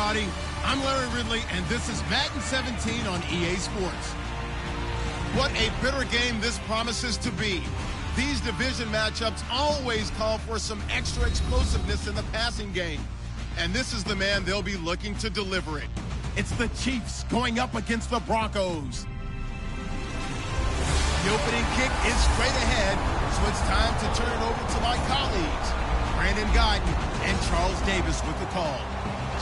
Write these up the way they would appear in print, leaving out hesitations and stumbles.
everybody. I'm Larry Ridley, and this is Madden 17 on EA Sports. What a bitter game this promises to be. These division matchups always call for some extra explosiveness in the passing game. And this is the man they'll be looking to deliver it. It's the Chiefs going up against the Broncos. The opening kick is straight ahead, so it's time to turn it over to my colleagues, Brandon Guyton and Charles Davis with the call.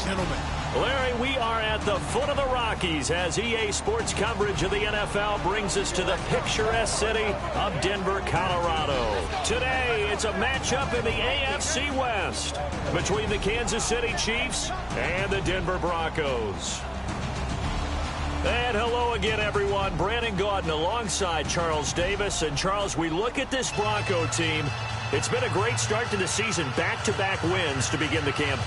Gentlemen. Larry, we are at the foot of the Rockies as EA Sports coverage of the NFL brings us to the picturesque city of Denver, Colorado. Today, it's a matchup in the AFC West between the Kansas City Chiefs and the Denver Broncos. And hello again, everyone. Brandon Gautin alongside Charles Davis. And, Charles, we look at this Bronco team. It's been a great start to the season. Back-to-back wins to begin the camp.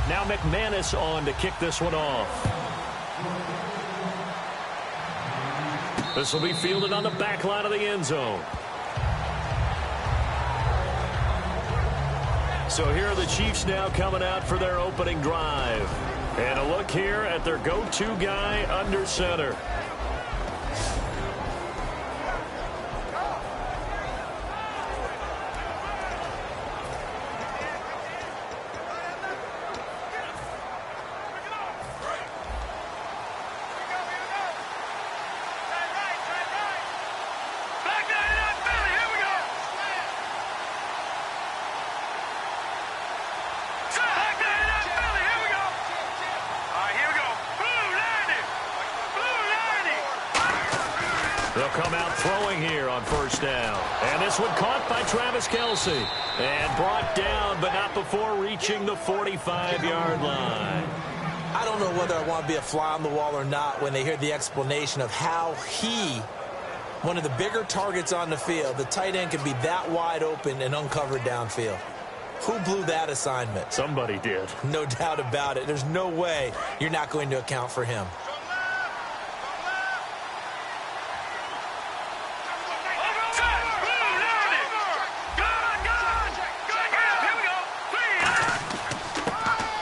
Now McManus on to kick this one off. This will be fielded on the back line of the end zone. So here are the Chiefs now coming out for their opening drive. And a look here at their go-to guy under center. They'll come out throwing here on first down. And this one caught by Travis Kelce. And brought down, but not before reaching the 45-yard line. I don't know whether I want to be a fly on the wall or not when they hear the explanation of how one of the bigger targets on the field, the tight end, could be that wide open and uncovered downfield. Who blew that assignment? Somebody did. No doubt about it. There's no way you're not going to account for him.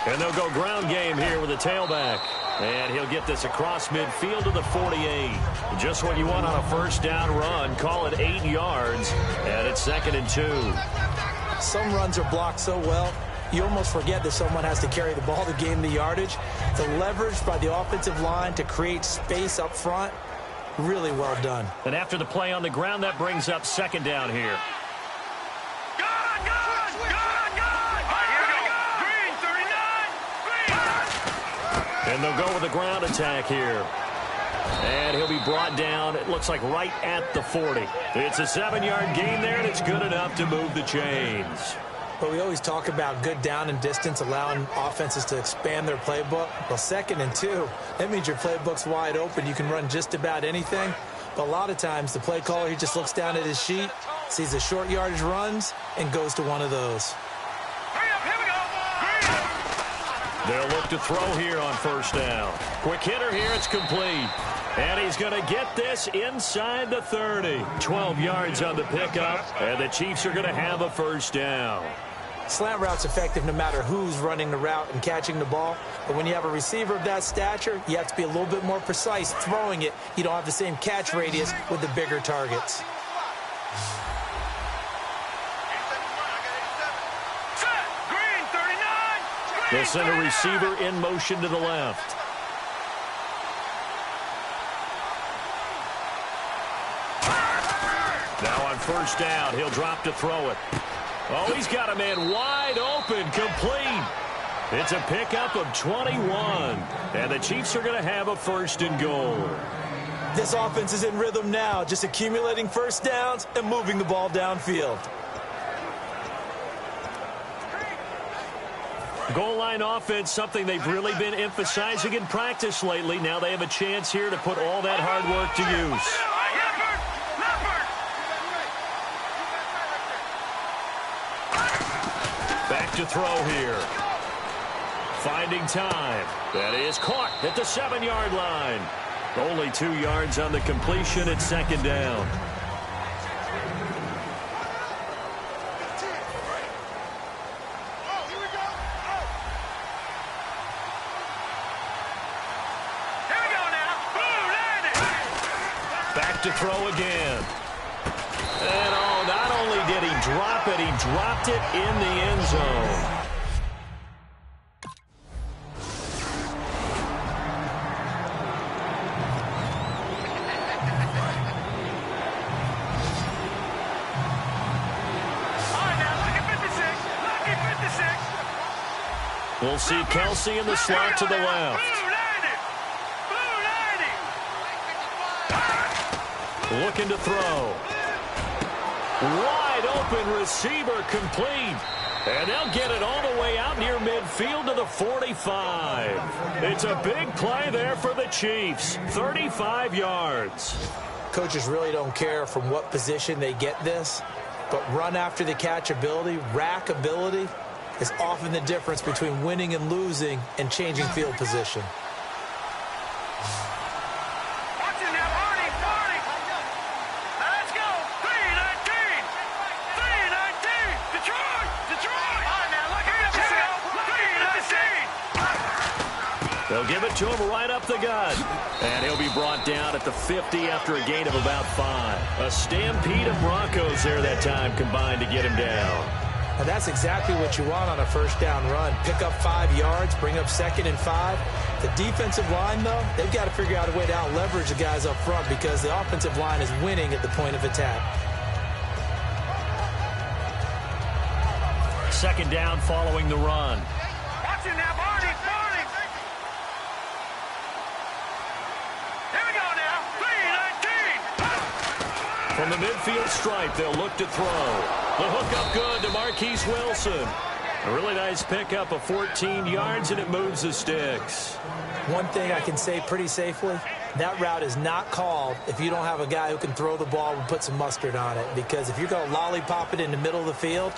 And they'll go ground game here with a tailback. And he'll get this across midfield to the 48. Just what you want on a first down run. Call it 8 yards. And it's 2nd and 2. Some runs are blocked so well, you almost forget that someone has to carry the ball to gain the yardage. The leverage by the offensive line to create space up front, really well done. And after the play on the ground, that brings up 2nd down here. And they'll go with a ground attack here. And he'll be brought down, it looks like right at the 40. It's a 7-yard gain there, and it's good enough to move the chains. But we always talk about good down and distance, allowing offenses to expand their playbook. Well, 2nd and 2, that means your playbook's wide open. You can run just about anything. But a lot of times, the play caller, he just looks down at his sheet, sees the short yardage runs, and goes to one of those. They'll look to throw here on first down. Quick hitter here, it's complete. And he's going to get this inside the 30. 12 yards on the pickup, and the Chiefs are going to have a first down. Slant route's effective no matter who's running the route and catching the ball. But when you have a receiver of that stature, you have to be a little bit more precise throwing it. You don't have the same catch radius with the bigger targets. They'll send a receiver in motion to the left. Now on first down, he'll drop to throw it. Oh, he's got a man wide open, complete. It's a pickup of 21. And the Chiefs are going to have a 1st and goal. This offense is in rhythm now, just accumulating first downs and moving the ball downfield. Goal line offense, something they've really been emphasizing in practice lately. Now they have a chance here to put all that hard work to use. Back to throw here. Finding time. That is caught at the 7-yard line. Only 2 yards on the completion at second down. Back to throw again. And not only did he drop it, he dropped it in the end zone. We'll see Kelsey in the slot to the left. Looking to throw. Wide open receiver complete. And they'll get it all the way out near midfield to the 45. It's a big play there for the Chiefs. 35 yards. Coaches really don't care from what position they get this, but run after the catch ability, rack ability, is often the difference between winning and losing and changing field position. They'll give it to him right up the gut. And he'll be brought down at the 50 after a gain of about 5. A stampede of Broncos there that time combined to get him down. And that's exactly what you want on a first down run. Pick up 5 yards, bring up 2nd and 5. The defensive line, though, they've got to figure out a way to out-leverage the guys up front because the offensive line is winning at the point of attack. Second down following the run. Watch it now, Barney. Here we go now. 3-19. From the midfield stripe, they'll look to throw. The hook up good to Marquise Wilson. A really nice pickup of 14 yards, and it moves the sticks. One thing I can say pretty safely, that route is not called if you don't have a guy who can throw the ball and put some mustard on it. Because if you're going to lollipop it in the middle of the field,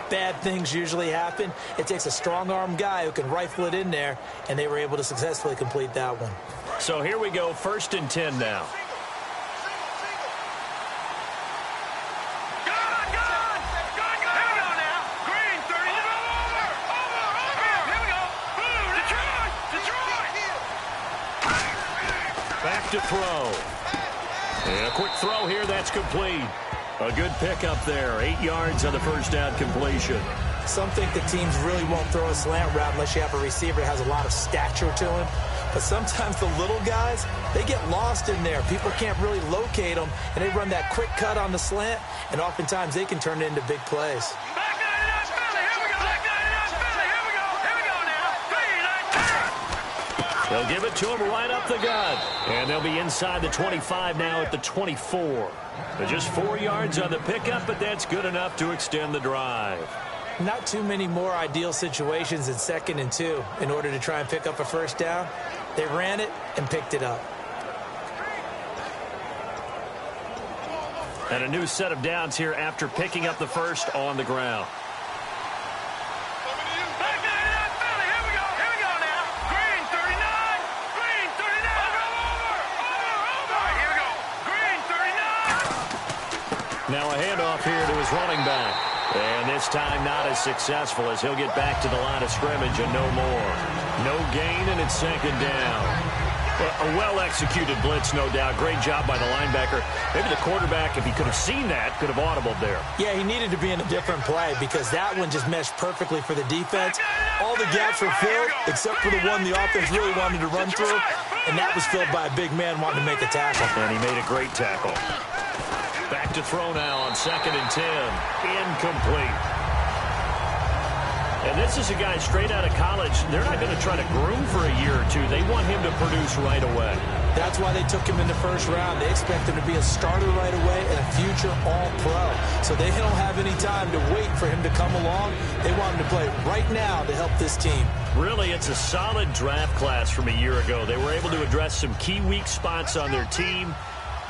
bad things usually happen. It takes a strong-arm guy who can rifle it in there, and they were able to successfully complete that one. So here we go, 1st and 10 now. Back to throw. And a quick throw here, that's complete. A good pickup there, 8 yards on the first down completion. Some think the teams really won't throw a slant route unless you have a receiver that has a lot of stature to him. But sometimes the little guys, they get lost in there. People can't really locate them, and they run that quick cut on the slant, and oftentimes they can turn it into big plays. They'll give it to him right up the gut. And they'll be inside the 25 now at the 24. But just 4 yards on the pickup, but that's good enough to extend the drive. Not too many more ideal situations in 2nd and 2 in order to try and pick up a first down. They ran it and picked it up. And a new set of downs here after picking up the first on the ground. Now a handoff here to his running back. And this time not as successful as he'll get back to the line of scrimmage and no more. No gain, and it's 2nd down. A well-executed blitz, no doubt. Great job by the linebacker. Maybe the quarterback, if he could have seen that, could have audibled there. Yeah, he needed to be in a different play because that one just meshed perfectly for the defense. All the gaps were filled except for the one the offense really wanted to run through, and that was filled by a big man wanting to make a tackle. And he made a great tackle. Back to throw now on 2nd and 10. Incomplete. And this is a guy straight out of college. They're not going to try to groom for a year or two. They want him to produce right away. That's why they took him in the first round. They expect him to be a starter right away and a future All-Pro. So they don't have any time to wait for him to come along. They want him to play right now to help this team. Really, it's a solid draft class from a year ago. They were able to address some key weak spots on their team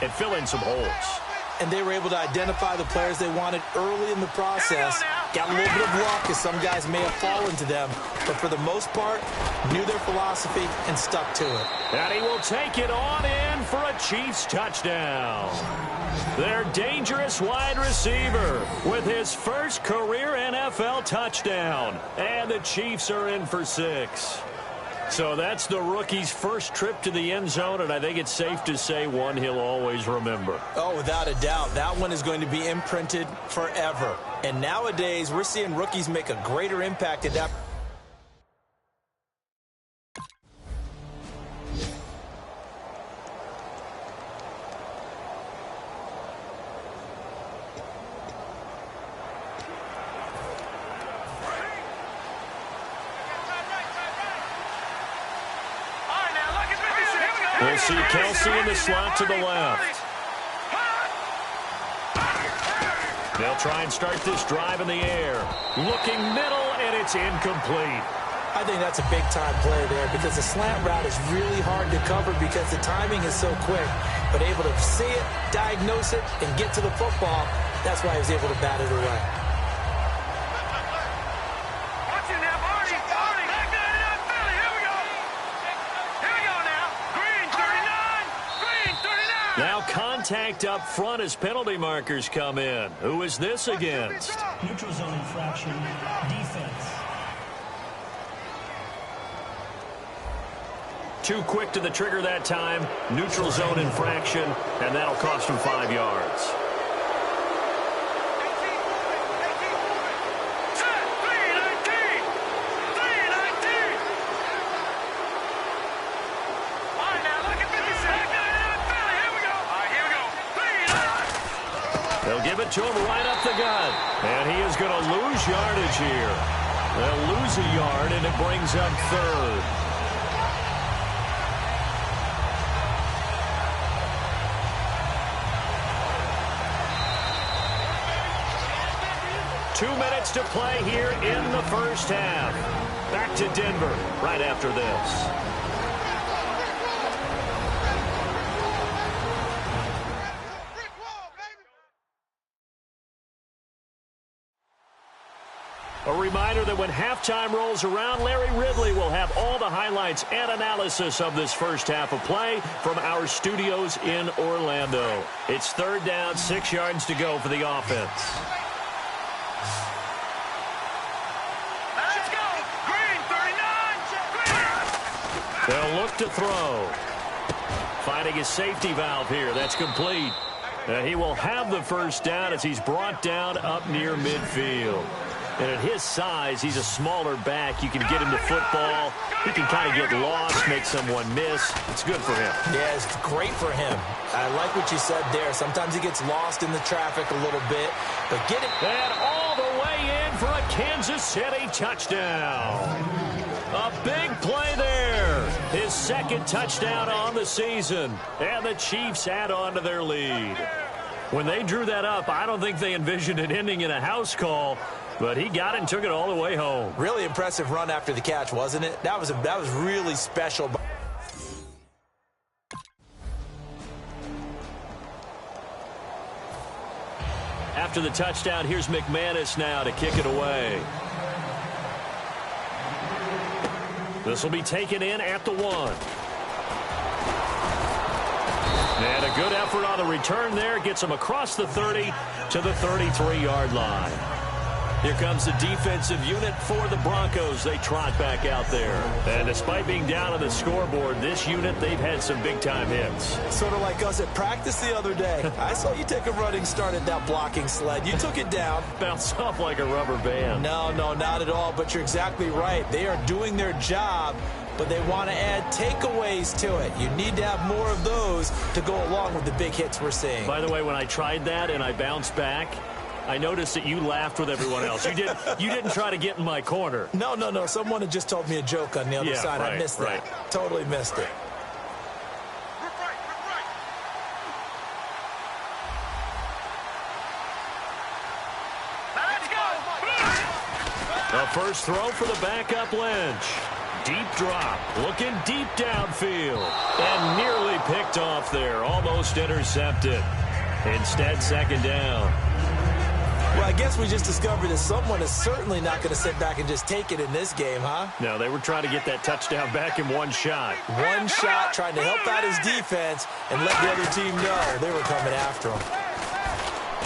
and fill in some holes. And they were able to identify the players they wanted early in the process Got a little bit of luck, as some guys may have fallen to them, but for the most part, knew their philosophy and stuck to it. And he will take it on in for a Chiefs touchdown. Their dangerous wide receiver with his first career NFL touchdown. And the Chiefs are in for 6. So that's the rookie's first trip to the end zone, and I think it's safe to say one he'll always remember. Oh, without a doubt. That one is going to be imprinted forever. And nowadays, we're seeing rookies make a greater impact at that. We'll see Kelsey in the slot to the left. They'll try and start this drive in the air. Looking middle, and it's incomplete. I think that's a big-time play there because the slant route is really hard to cover because the timing is so quick. But able to see it, diagnose it, and get to the football, that's why he was able to bat it away. Now contact up front as penalty markers come in. Who is this against? Neutral zone infraction, defense. Too quick to the trigger that time. Neutral zone infraction, and that'll cost him 5 yards. They'll give it to him right up the gut. And he is going to lose yardage here. They'll lose a yard, and it brings up 3rd. Two minutes to play here in the first half. Back to Denver right after this. A reminder that when halftime rolls around, Larry Ridley will have all the highlights and analysis of this first half of play from our studios in Orlando. It's 3rd down, 6 yards to go for the offense. Let's go! Green, 39! They'll look to throw. Finding his safety valve here. That's complete. He will have the first down as he's brought down up near midfield. And at his size, he's a smaller back. You can get him to football. He can kind of get lost, make someone miss. It's good for him. Yeah, it's great for him. I like what you said there. Sometimes he gets lost in the traffic a little bit. But get it. And all the way in for a Kansas City touchdown. A big play there. His 2nd touchdown on the season. And the Chiefs add on to their lead. When they drew that up, I don't think they envisioned it ending in a house call. But he got it and took it all the way home. Really impressive run after the catch, wasn't it? That was really special. After the touchdown, here's McManus now to kick it away. This will be taken in at the 1. And a good effort on the return there. Gets him across the 30 to the 33-yard line. Here comes the defensive unit for the Broncos. They trot back out there. And despite being down on the scoreboard, this unit, they've had some big-time hits. Sort of like us at practice the other day. I saw you take a running start at that blocking sled. You took it down. Bounced off like a rubber band. No, not at all. But you're exactly right. They are doing their job, but they want to add takeaways to it. You need to have more of those to go along with the big hits we're seeing. By the way, when I tried that and I bounced back, I noticed that you laughed with everyone else. You didn't try to get in my corner. No. Someone had just told me a joke on the other side. Right, I missed that. Totally missed it. Let's go! The first throw for the backup Lynch. Deep drop, looking deep downfield. And nearly picked off there, almost intercepted. Instead, 2nd down. I guess we just discovered that someone is certainly not going to sit back and just take it in this game, huh? No, they were trying to get that touchdown back in one shot. One shot, trying to help out his defense and let the other team know they were coming after him.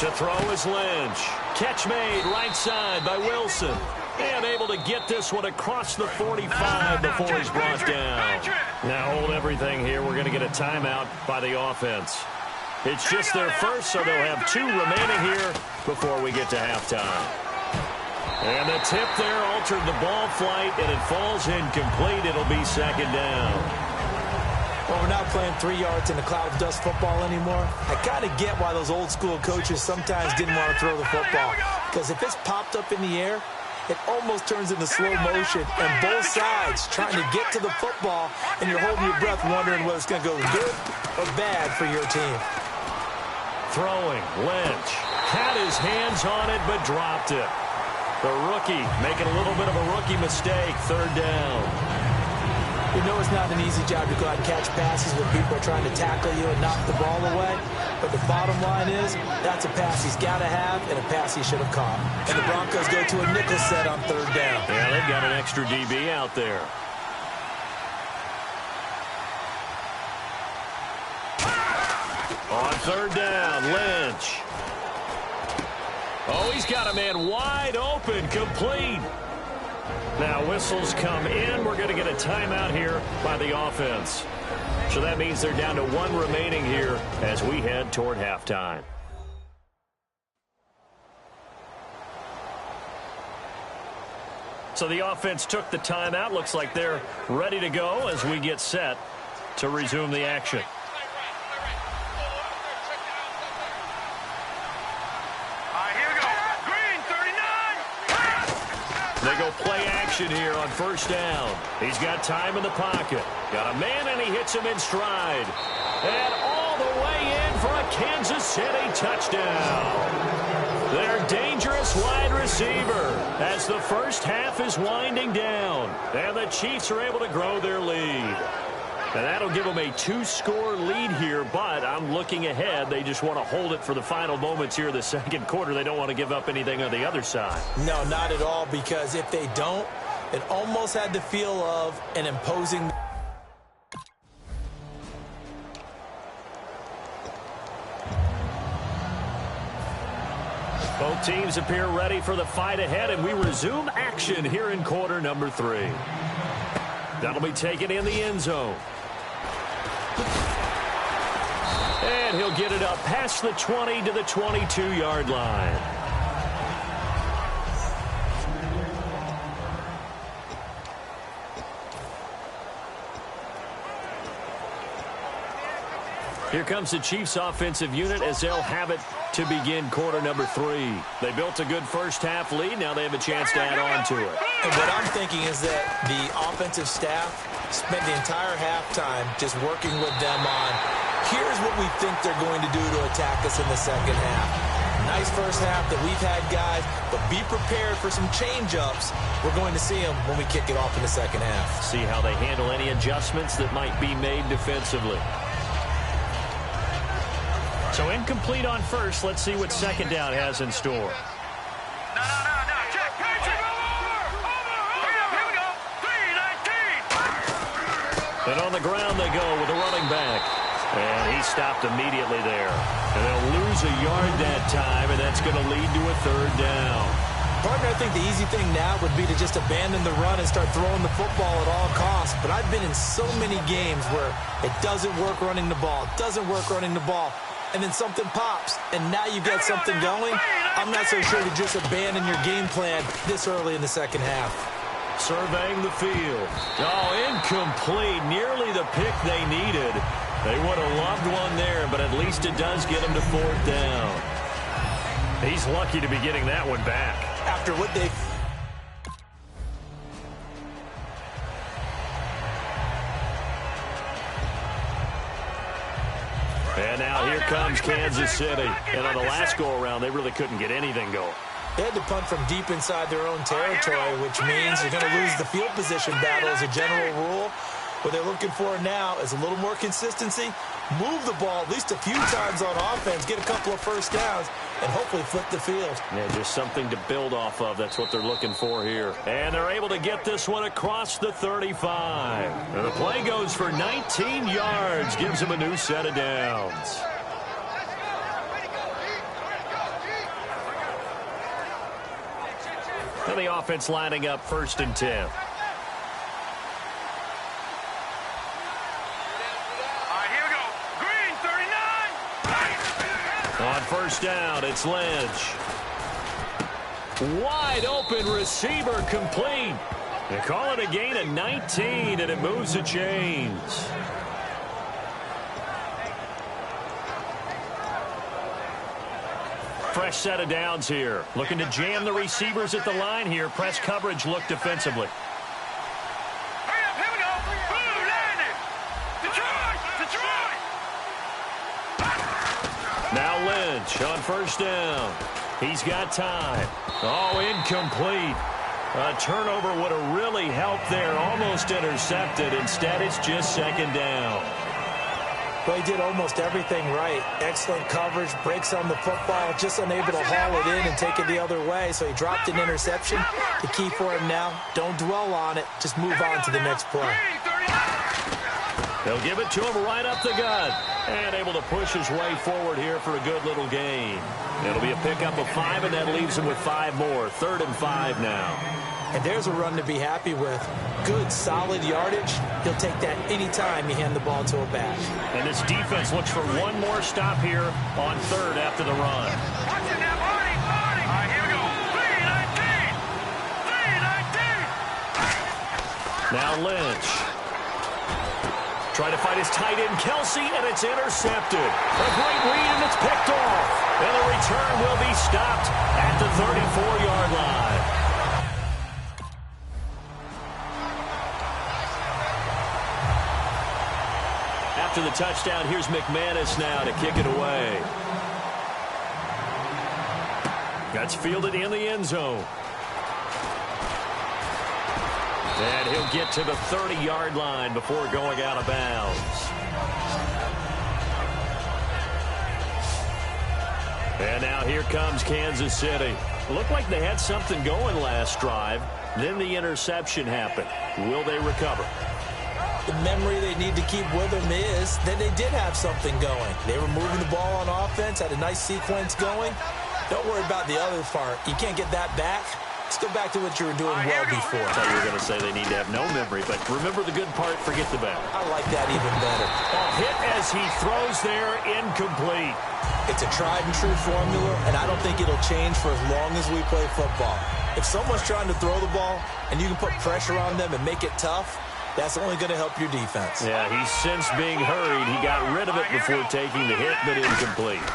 To throw is Lynch. Catch made right side by Wilson. And able to get this one across the 45 before he's brought down. Now hold everything here. We're going to get a timeout by the offense. It's just their first, so they'll have 2 remaining here before we get to halftime. And the tip there altered the ball flight, and it falls incomplete. It'll be second down. Well, we're not playing 3 yards in a cloud of dust football anymore. I kind of get why those old school coaches sometimes didn't want to throw the football. Because if it's popped up in the air, it almost turns into slow motion, and both sides trying to get to the football, and you're holding your breath wondering whether it's going to go good or bad for your team. Throwing, Lynch had his hands on it but dropped it. The rookie making a little bit of a rookie mistake, third down. You know it's not an easy job to go out and catch passes when people are trying to tackle you and knock the ball away. But the bottom line is, that's a pass he's got to have and a pass he should have caught. And the Broncos go to a nickel set on third down. Yeah, they've got an extra DB out there. On third down, Lynch. Oh, he's got a man wide open, complete. Now whistles come in. We're going to get a timeout here by the offense. So that means they're down to 1 remaining here as we head toward halftime. So the offense took the timeout. Looks like they're ready to go as we get set to resume the action. They go play action here on first down. He's got time in the pocket. Got a man, and he hits him in stride. And all the way in for a Kansas City touchdown. Their dangerous wide receiver as the first half is winding down. And the Chiefs are able to grow their lead. And that'll give them a 2-score lead here, but I'm looking ahead. They just want to hold it for the final moments here of the second quarter. They don't want to give up anything on the other side. No, not at all, because if they don't, it almost had the feel of an imposing... Both teams appear ready for the fight ahead, and we resume action here in quarter number 3. That'll be taken in the end zone. And he'll get it up past the 20 to the 22-yard line. Here comes the Chiefs offensive unit as they'll have it to begin quarter number 3. They built a good first half lead. Now they have a chance to add on to it. And what I'm thinking is that the offensive staff spent the entire halftime just working with them on, here's what we think they're going to do to attack us in the second half. Nice first half that we've had, guys, but be prepared for some change-ups. We're going to see them when we kick it off in the second half. See how they handle any adjustments that might be made defensively. So incomplete on first. Let's see what second down has in store. No. Check. Here we go. 3-19. And on the ground they go with a running back. And he stopped immediately there. And they'll lose a yard that time, and that's going to lead to a third down. Partner, I think the easy thing now would be to just abandon the run and start throwing the football at all costs. But I've been in so many games where it doesn't work running the ball. And then something pops, and now you've got something going. I'm not so sure to just abandon your game plan this early in the second half. Surveying the field. Oh, incomplete. Nearly the pick they needed. They would have loved one there, but at least it does get them to fourth down. He's lucky to be getting that one back. After what they... And now here comes Kansas City. And on the last go-around, they really couldn't get anything going. They had to punt from deep inside their own territory, which means you're going to lose the field position battle as a general rule. What they're looking for now is a little more consistency, move the ball at least a few times on offense, get a couple of first downs, and hopefully flip the field. Yeah, just something to build off of. That's what they're looking for here. And they're able to get this one across the 35. And the play goes for 19 yards, gives them a new set of downs. And the offense lining up 1st and 10. On 1st down, it's Lynch. Wide open receiver complete. They call it a gain of 19, and it moves the chains. Fresh set of downs here. Looking to jam the receivers at the line here. Press coverage look defensively. Now Lynch on 1st down. He's got time. Oh, incomplete. A turnover would have really helped there. Almost intercepted. Instead, it's just 2nd down. Well, he did almost everything right. Excellent coverage, breaks on the football, just unable to haul it in and take it the other way. So he dropped an interception. The key for him now, don't dwell on it. Just move on to the next play. They'll give it to him right up the gut. And able to push his way forward here for a good little gain. It'll be a pickup of 5, and that leaves him with 5 more. 3rd and 5 now. And there's a run to be happy with. Good, solid yardage. He'll take that anytime you hand the ball to a back. And this defense looks for one more stop here on 3rd after the run. Watch it now, Marty! All right, here we go. 3-19! Now Lynch. Trying to fight his tight end, Kelsey, and it's intercepted. A great read, and it's picked off. And the return will be stopped at the 34-yard line. After the touchdown, here's McManus now to kick it away. That's fielded in the end zone. And he'll get to the 30-yard line before going out of bounds. And now here comes Kansas City. Looked like they had something going last drive. Then the interception happened. Will they recover? The memory they need to keep with them is that they did have something going. They were moving the ball on offense, had a nice sequence going. Don't worry about the other part. You can't get that back. Let's go back to what you were doing well before. I thought you were going to say they need to have no memory, but remember the good part, forget the bad. I like that even better. A hit as he throws there, incomplete. It's a tried and true formula, and I don't think it'll change for as long as we play football. If someone's trying to throw the ball and you can put pressure on them and make it tough, that's only going to help your defense. Yeah, he's since being hurried. He got rid of it before taking the hit, but incomplete.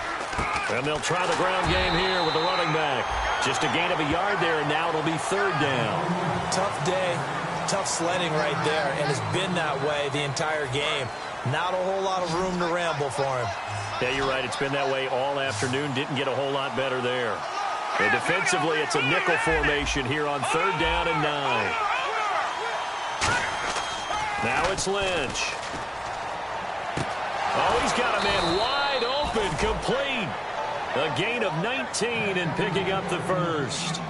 And they'll try the ground game here with the running back. Just a gain of a yard there, and now it'll be 3rd down. Tough day, tough sledding right there, and it's been that way the entire game. Not a whole lot of room to ramble for him. Yeah, you're right. It's been that way all afternoon. Didn't get a whole lot better there. And defensively, it's a nickel formation here on 3rd down and 9. Now it's Lynch. Oh, he's got a man wide open, complete. A gain of 19 and picking up the 1st.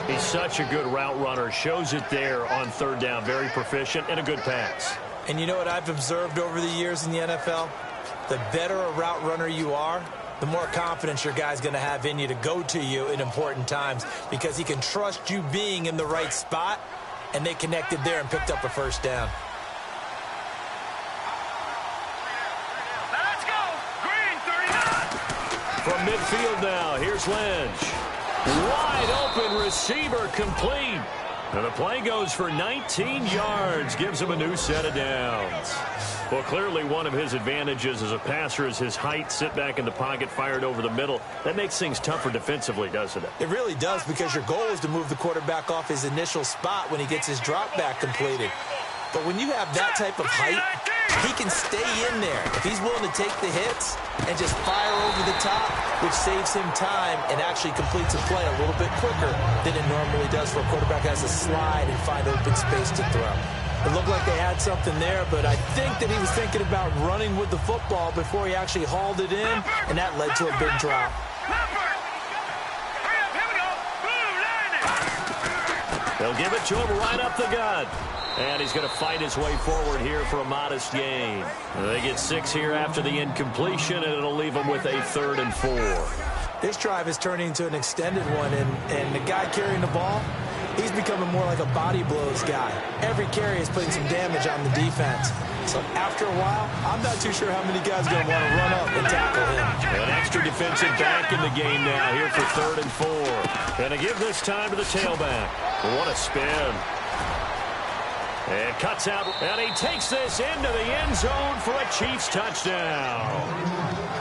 He's such a good route runner. Shows it there on 3rd down. Very proficient and a good pass. And you know what I've observed over the years in the NFL? The better a route runner you are, the more confidence your guy's going to have in you to go to you in important times because he can trust you being in the right spot, and they connected there and picked up a 1st down. From midfield now, here's Lynch. Wide open receiver complete. And the play goes for 19 yards, gives him a new set of downs. Well, clearly one of his advantages as a passer is his height, sit back in the pocket, fired over the middle. That makes things tougher defensively, doesn't it? It really does, because your goal is to move the quarterback off his initial spot when he gets his drop back completed. But when you have that type of height, he can stay in there if he's willing to take the hits and just fire over the top, which saves him time and actually completes a play a little bit quicker than it normally does for a quarterback that has to slide and find open space to throw. It looked like they had something there, but I think that he was thinking about running with the football before he actually hauled it in, and that led to a big drop. They'll give it to him right up the gut. And he's going to fight his way forward here for a modest gain. They get 6 here after the incompletion, and it'll leave them with a 3rd and 4. This drive is turning into an extended one, and the guy carrying the ball, he's becoming more like a body blows guy. Every carry is putting some damage on the defense. So after a while, I'm not too sure how many guys are going to want to run up and tackle him. An extra defensive back in the game now here for 3rd and 4. Going to give this time to the tailback. What a spin. And cuts out, and he takes this into the end zone for a Chiefs touchdown.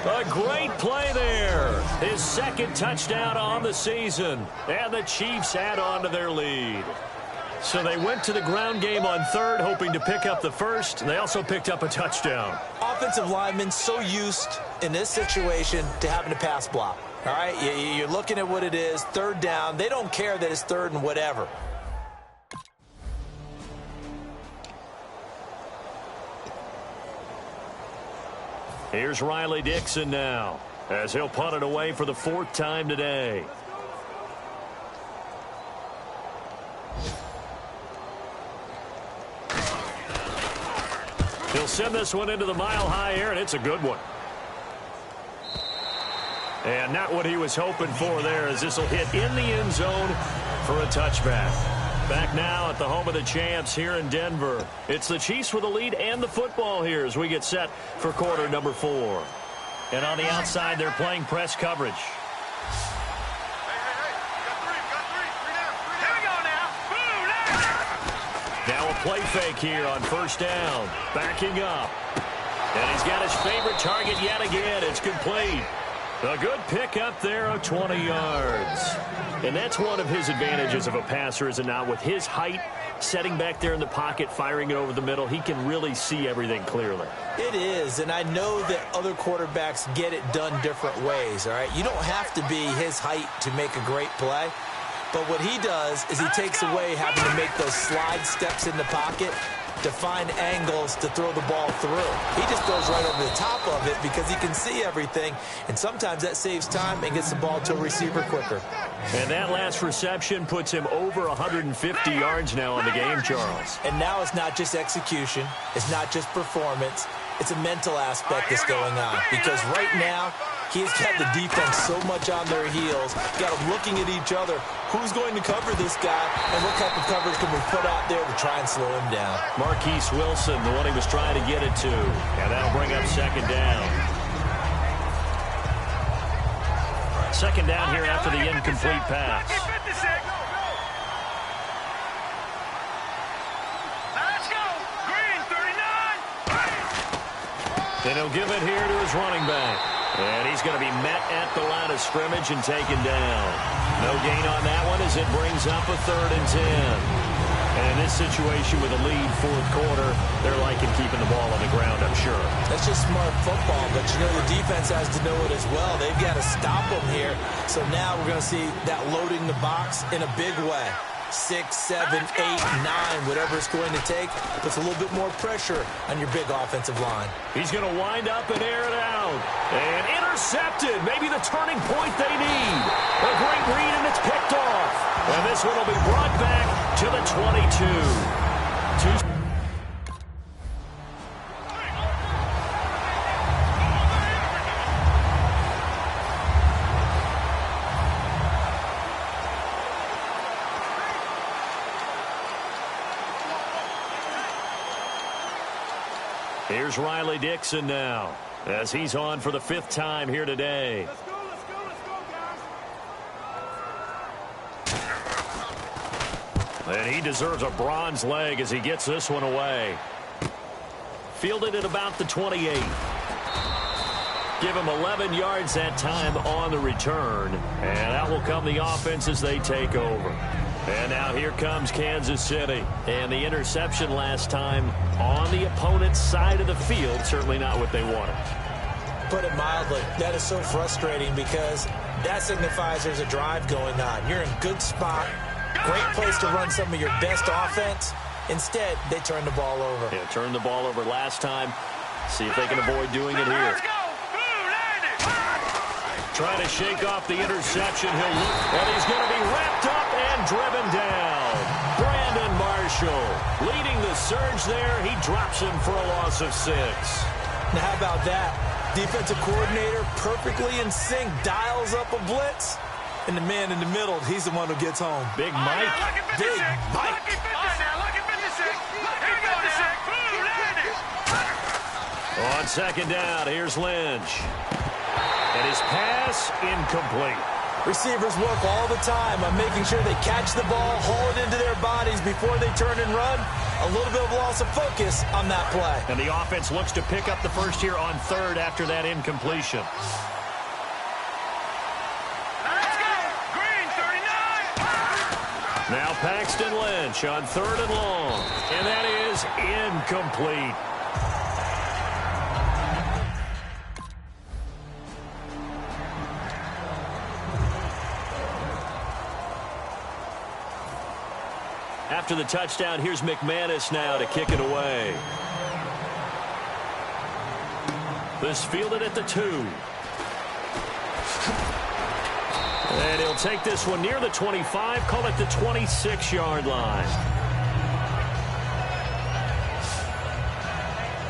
A great play there. His 2nd touchdown on the season. And the Chiefs add on to their lead. So they went to the ground game on 3rd, hoping to pick up the 1st. They also picked up a touchdown. Offensive linemen so used in this situation to having to pass block. All right, you're looking at what it is, 3rd down. They don't care that it's 3rd and whatever. Here's Riley Dixon now, as he'll punt it away for the 4th time today. He'll send this one into the mile-high air, and it's a good one. And not what he was hoping for there, as this will hit in the end zone for a touchback. Back now at the home of the champs here in Denver. It's the Chiefs with the lead and the football here as we get set for quarter number 4. And on the outside, they're playing press coverage. Now a play fake here on 1st down. Backing up. And he's got his favorite target yet again. It's complete. A good pick up there of 20 yards. And that's one of his advantages of a passer, is it not? With his height, setting back there in the pocket, firing it over the middle, he can really see everything clearly. It is, and I know that other quarterbacks get it done different ways, all right? You don't have to be his height to make a great play. But what he does is he takes away having to make those slide steps in the pocket to find angles to throw the ball through. He just goes right over the top of it because he can see everything, and sometimes that saves time and gets the ball to a receiver quicker. And that last reception puts him over 150 yards now on the game, Charles. And now it's not just execution. It's not just performance. It's a mental aspect that's going on, because right now he's got the defense so much on their heels, got them looking at each other. Who's going to cover this guy, and what type of coverage can we put out there to try and slow him down? Marquise Wilson, the one he was trying to get it to. And that'll bring up 2nd down. 2nd down here after the incomplete pass. Let's go. Green, 39. Then he'll give it here to his running back. And he's going to be met at the line of scrimmage and taken down. No gain on that one as it brings up a 3rd and 10. And in this situation with a lead 4th quarter, they're liking keeping the ball on the ground, I'm sure. That's just smart football, but you know the defense has to know it as well. They've got to stop them here. So now we're going to see that loading the box in a big way. 6, 7, 8, 9, whatever it's going to take, puts a little bit more pressure on your big offensive line. He's going to wind up and air it out. And intercepted. Maybe the turning point they need. A great read, and it's picked off. And this one will be brought back to the 22. Here's Riley Dixon now, as he's on for the 5th time here today. Let's go, guys. And he deserves a bronze leg as he gets this one away. Fielded at about the 28. Give him 11 yards that time on the return. And out will come the offense as they take over. And now here comes Kansas City. And the interception last time on the opponent's side of the field, certainly not what they wanted. Put it mildly, that is so frustrating because that signifies there's a drive going on. You're in good spot, great place to run some of your best offense, Instead, they turn the ball over. Yeah, turned the ball over last time. See if they can avoid doing it here. Trying to shake off the interception. He'll look, and he's going to be wrapped up and driven down. Brandon Marshall leading the surge there. He drops him for a loss of 6. Now, how about that? Defensive coordinator perfectly in sync, dials up a blitz. And the man in the middle, he's the one who gets home. Big Mike. Big Mike. On second down, here's Lynch. And his pass incomplete. Receivers work all the time on making sure they catch the ball, haul it into their bodies before they turn and run. A little bit of loss of focus on that play. And the offense looks to pick up the first here on third after that incompletion. Let's go! Green, 39! Now Paxton Lynch on third and long. And that is incomplete. After the touchdown, here's McManus now to kick it away. This fielded at the 2. And he'll take this one near the 25, call it the 26-yard line.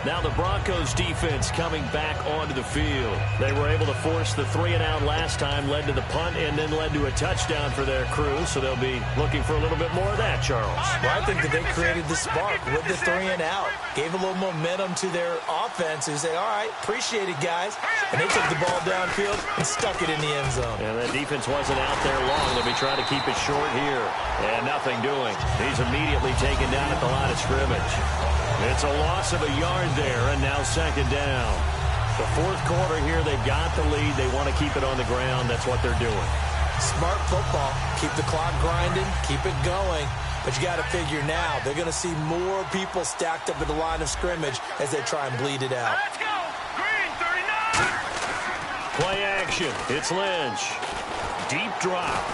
Now the Broncos defense coming back onto the field. They were able to force the 3-and-out last time, led to the punt, and then led to a touchdown for their crew. So they'll be looking for a little bit more of that, Charles. Well, I think that they created the spark with the 3-and-out. Gave a little momentum to their offense who said, all right, appreciate it, guys. And they took the ball downfield and stuck it in the end zone. And that defense wasn't out there long. They'll be trying to keep it short here. And nothing doing. He's immediately taken down at the line of scrimmage. It's a loss of a yard there, and now second down. The fourth quarter here, they've got the lead. They want to keep it on the ground. That's what they're doing. Smart football. Keep the clock grinding. Keep it going. But you got to figure now, they're going to see more people stacked up at the line of scrimmage as they try and bleed it out. Let's go! Green, 39! Play action. It's Lynch. Deep drop.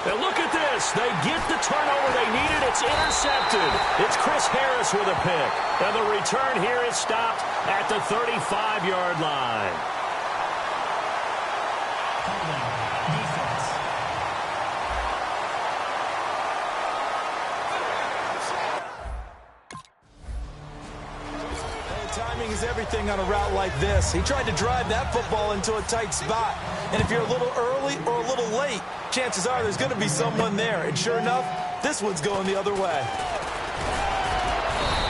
And look at this. They get the turnover they needed. It's intercepted. It's Chris Harris with a pick. And the return here is stopped at the 35-yard line. Defense. Timing is everything on a route like this. He tried to drive that football into a tight spot. And if you're a little early or a little late, chances are there's going to be someone there. And sure enough, this one's going the other way.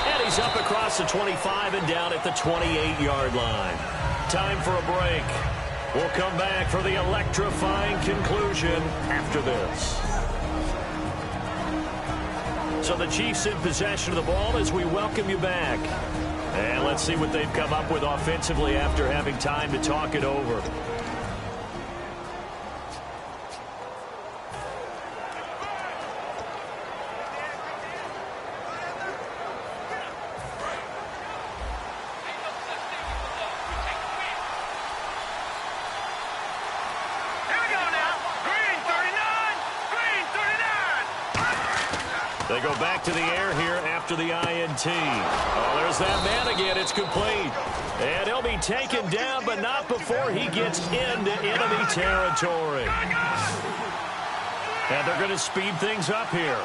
And he's up across the 25 and down at the 28-yard line. Time for a break. We'll come back for the electrifying conclusion after this. So the Chiefs in possession of the ball as we welcome you back. And let's see what they've come up with offensively after having time to talk it over. They go back to the air here after the INT. Oh, there's that man again. It's complete. And he'll be taken down, but not before he gets into enemy territory. And they're going to speed things up here.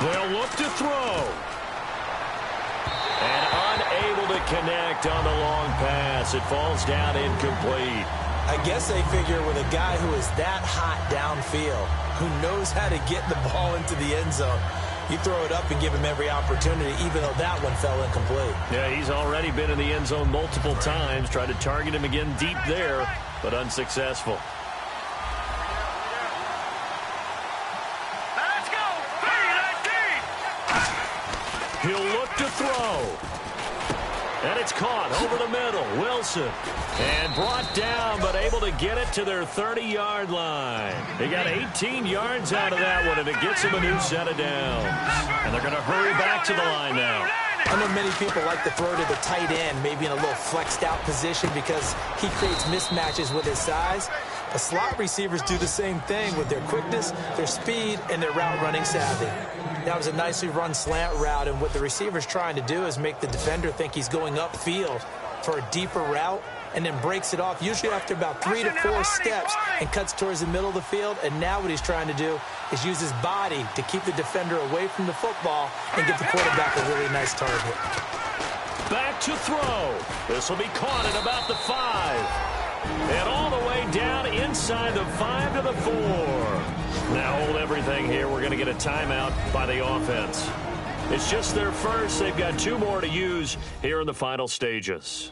They'll look to throw. And unable to connect on the long pass. It falls down incomplete. I guess they figure with a guy who is that hot downfield, who knows how to get the ball into the end zone, you throw it up and give him every opportunity, even though that one fell incomplete. Yeah, he's already been in the end zone multiple times. Tried to target him again deep there, but unsuccessful. Let's go! 3-19! He'll look to throw. And it's caught over the middle. Wilson. And brought down, but able to get it to their 30-yard line. They got 18 yards out of that one, and it gets them a new set of downs. And they're going to hurry back to the line now. I know many people like to throw to the tight end, maybe in a little flexed out position because he creates mismatches with his size. The slot receivers do the same thing with their quickness, their speed, and their route running savvy. That was a nicely run slant route, and what the receiver's trying to do is make the defender think he's going upfield for a deeper route, and then breaks it off, usually after about 3 to 4 steps, and cuts towards the middle of the field. And now what he's trying to do is use his body to keep the defender away from the football and give the quarterback a really nice target. Back to throw. This will be caught at about the 5. And all the way down inside the 5 to the 4. Now hold everything here. We're going to get a timeout by the offense. It's just their first. They've got 2 more to use here in the final stages.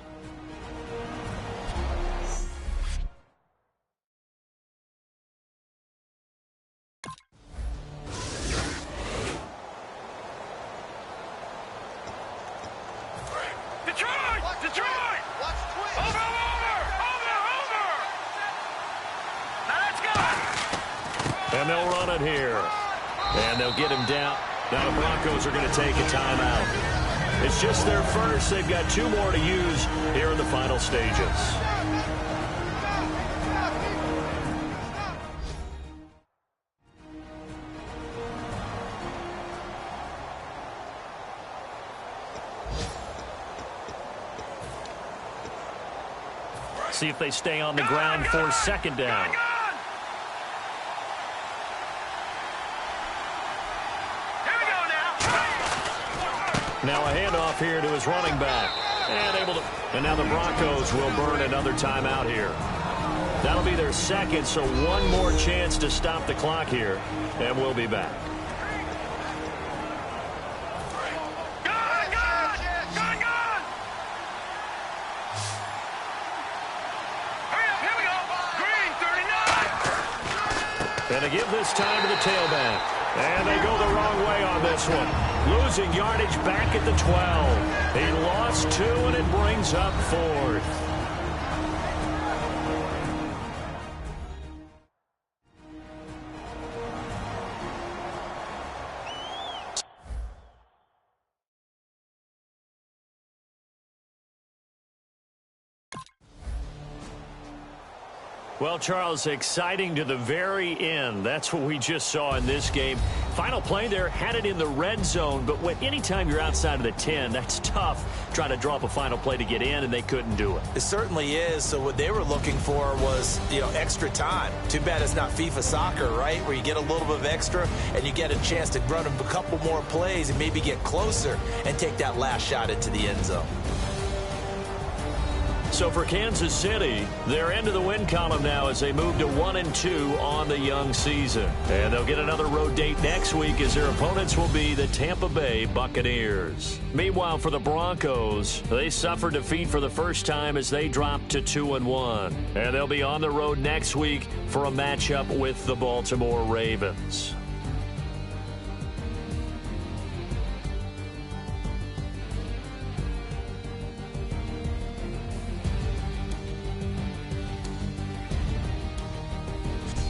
And they'll run it here. And they'll get him down. Now the Broncos are going to take a timeout. It's just their first. They've got 2 more to use here in the final stages. See if they stay on the ground for second down. Now a handoff here to his running back. And now the Broncos will burn another timeout here. That'll be their second, so 1 more chance to stop the clock here. And we'll be back. And they give this time to the tailback. And they go the wrong way on this one. Losing yardage back at the 12. He lost 2, and it brings up 4th. Well, Charles, exciting to the very end. That's what we just saw in this game. Final play there, had it in the red zone, but anytime you're outside of the 10, that's tough trying to draw up a final play to get in, and they couldn't do it. It certainly is. So what they were looking for was, extra time. Too bad it's not FIFA soccer, right, where you get a little bit of extra and you get a chance to run a couple more plays and maybe get closer and take that last shot into the end zone. So for Kansas City, they're into the win column now as they move to 1-2 on the young season. And they'll get another road date next week as their opponents will be the Tampa Bay Buccaneers. Meanwhile, for the Broncos, they suffered defeat for the first time as they dropped to 2-1. And they'll be on the road next week for a matchup with the Baltimore Ravens.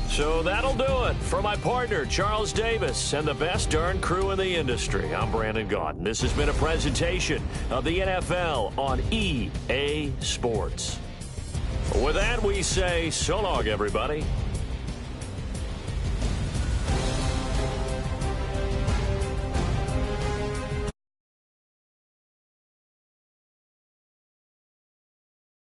So that'll do it. For my partner, Charles Davis, and the best darn crew in the industry, I'm Brandon Gaudin. This has been a presentation of the NFL on EA Sports. With that, we say so long, everybody.